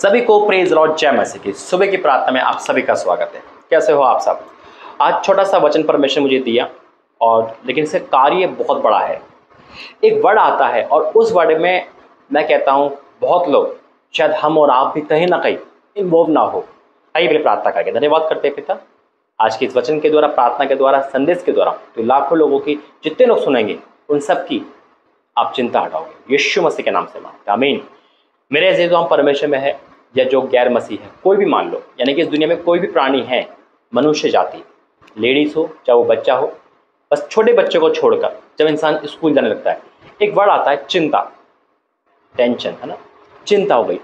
सभी को praise Lord जय मसीह की सुबह की प्रार्थना में आप सभी का स्वागत है। कैसे हो आप सब? आज छोटा सा वचन परमेश्वर ने मुझे दिया और लेकिन इसका कार्य बहुत बड़ा है। एक वर्ड आता है और उस वर्ड में मैं कहता हूँ बहुत लोग, शायद हम और आप भी कहीं ना कहीं इन्वॉल्व ना हो। आइए पहले प्रार्थना करके धन्यवाद करते हैं पिता, आज के इस वचन के द्वारा, प्रार्थना के द्वारा, संदेश के द्वारा तो लाखों लोगों की, जितने लोग सुनेंगे उन सब की आप चिंता हटाओगे। यीशु मसीह के नाम से मांगते हैं, आमीन। मेरे अजीजों, हम परमेश्वर में है या जो गैर मसीह है, कोई भी मान लो, यानी कि इस दुनिया में कोई भी प्राणी है, मनुष्य जाति, लेडीज हो चाहे वो बच्चा हो, बस छोटे बच्चे को छोड़कर जब इंसान स्कूल जाने लगता है, एक वर्ड आता है चिंता, टेंशन, है ना। चिंता हो गई,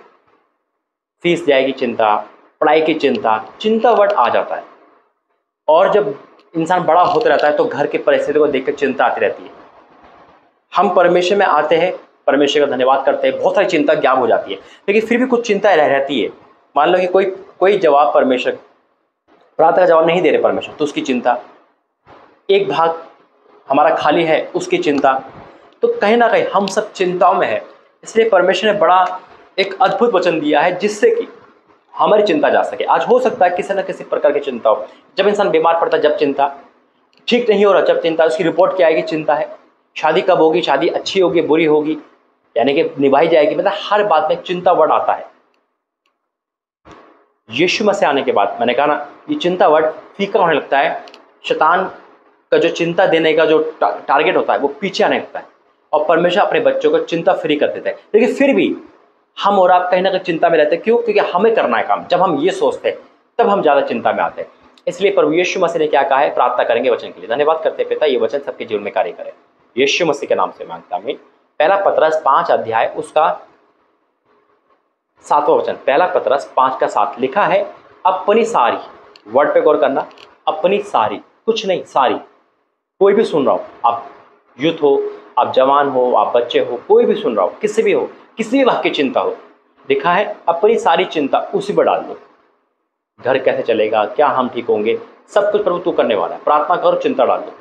फीस जाएगी चिंता, पढ़ाई की चिंता, चिंता वर्ड आ जाता है। और जब इंसान बड़ा होता रहता है तो घर की परिस्थिति को देखकर चिंता आती रहती है। हम परमेश्वर में आते हैं, परमेश्वर का धन्यवाद करते हैं, बहुत सारी चिंता ज्ञान हो जाती है, लेकिन फिर भी कुछ चिंता रहती है। मान लो कि कोई जवाब परमेश्वर, प्रार्थना का जवाब नहीं दे रहे परमेश्वर, तो उसकी चिंता, एक भाग हमारा खाली है उसकी चिंता। तो कहीं ना कहीं हम सब चिंताओं में है। इसलिए परमेश्वर ने बड़ा एक अद्भुत वचन दिया है जिससे कि हमारी चिंता जा सके। आज हो सकता है किसी न किसी प्रकार की चिंता हो। जब इंसान बीमार पड़ता है जब चिंता, ठीक नहीं हो रहा जब चिंता, उसकी रिपोर्ट क्या आएगी चिंता है, शादी कब होगी, शादी अच्छी होगी बुरी होगी, यानी कि निभाई जाएगी, मतलब हर बात में चिंता वर्ड आता है। यीशु मसीह आने के बाद मैंने कहा ना, ये चिंता वर्ड फीका होने लगता है। शैतान का जो चिंता देने का जो टारगेट होता है वो पीछे आने लगता है और परमेश्वर अपने बच्चों को चिंता फ्री कर देते हैं। लेकिन फिर भी हम और आप कहीं ना कहीं चिंता में रहते हैं। क्यों? क्योंकि हमें करना है काम। जब हम ये सोचते हैं तब हम ज़्यादा चिंता में आते हैं। इसलिए प्रभु यीशु मसीह ने क्या कहा है, प्रार्थना करेंगे वचन के लिए। धन्यवाद करते हैं पिता, ये वचन सबके जीवन में कार्य करे, यीशु मसीह के नाम से मांगता हूं। पहला पतरस 5 अध्याय उसका 7वां वचन, पहला पतरस 5:7 लिखा है, अपनी सारी, वर्ड पे गौर करना, अपनी सारी, कुछ नहीं सारी, कोई भी सुन रहा हो, आप यूथ हो, आप जवान हो, आप बच्चे हो, कोई भी सुन रहा हो, किसी भी हो, किसी भी बात की चिंता हो, लिखा है अपनी सारी चिंता उसी पर डाल दो। घर कैसे चलेगा, क्या हम ठीक होंगे, सब कुछ प्रभु तू करने वाला है। प्रार्थना करो, चिंता डाल दो।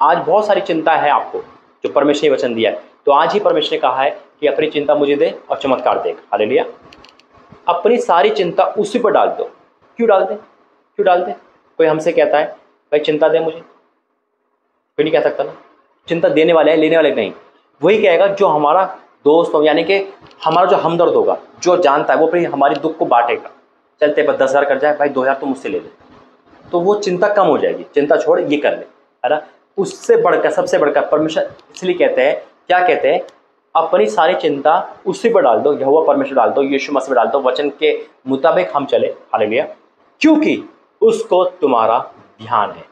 आज बहुत सारी चिंता है आपको जो परमेश्वर ने वचन दिया है, तो आज ही परमेश्वर ने कहा है कि अपनी चिंता मुझे दे और चमत्कार देगा। हालेलुया। अपनी सारी चिंता उसी पर डाल दो। क्यों डाल दे? कोई हमसे कहता है भाई चिंता दे मुझे, कोई नहीं कह सकता ना। चिंता देने वाले हैं, लेने वाले नहीं। वही कहेगा जो हमारा दोस्त हो, यानी कि हमारा जो हमदर्द होगा, जो जानता है, वो अपनी हमारी दुख को बांटेगा। चलते पर 10,000 कर जाए, भाई 2,000 तो मुझसे ले ले, तो वो चिंता कम हो जाएगी। चिंता छोड़, ये कर ले, है ना। उससे बढ़कर, सबसे बढ़कर परमेश्वर इसलिए कहते हैं, क्या कहते हैं, अपनी सारी चिंता उसी पर डाल दो, यहोवा परमेश्वर डाल दो, यीशु मसीह पर डाल दो। वचन के मुताबिक हम चले, हालेलुया, क्योंकि उसको तुम्हारा ध्यान है।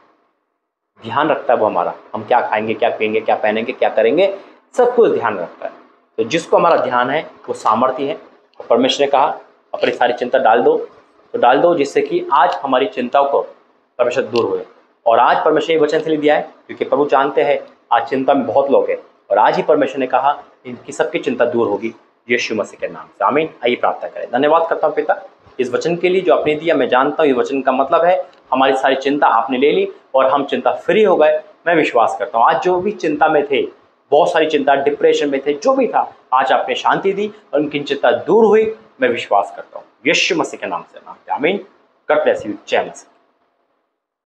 ध्यान रखता है वो हमारा, हम क्या खाएंगे, क्या पिएंगे, क्या पहनेंगे, क्या करेंगे, सब कुछ ध्यान रखता है। तो जिसको हमारा ध्यान है वो सामर्थ्य है। और परमेश्वर ने कहा अपनी सारी चिंता डाल दो, तो डाल दो, जिससे कि आज हमारी चिंताओं को परमेश्वर दूर हुए। और आज परमेश्वर ने वचन से दिया है क्योंकि प्रभु जानते हैं आज चिंता में बहुत लोग हैं, और आज ही परमेश्वर ने कहा इनकी सबकी चिंता दूर होगी यीशु मसीह के नाम से, आमीन। आइए प्रार्थना करें। धन्यवाद करता हूँ पिता इस वचन के लिए जो आपने दिया। मैं जानता हूँ ये वचन का मतलब है हमारी सारी चिंता आपने ले ली और हम चिंता फ्री हो गए। मैं विश्वास करता हूँ आज जो भी चिंता में थे, बहुत सारी चिंता, डिप्रेशन में थे, जो भी था, आज आपने शांति दी और उनकी चिंता दूर हुई। मैं विश्वास करता हूँ यीशु मसीह के नाम से मांगते हैं, आमीन। God bless you. जय मसीह।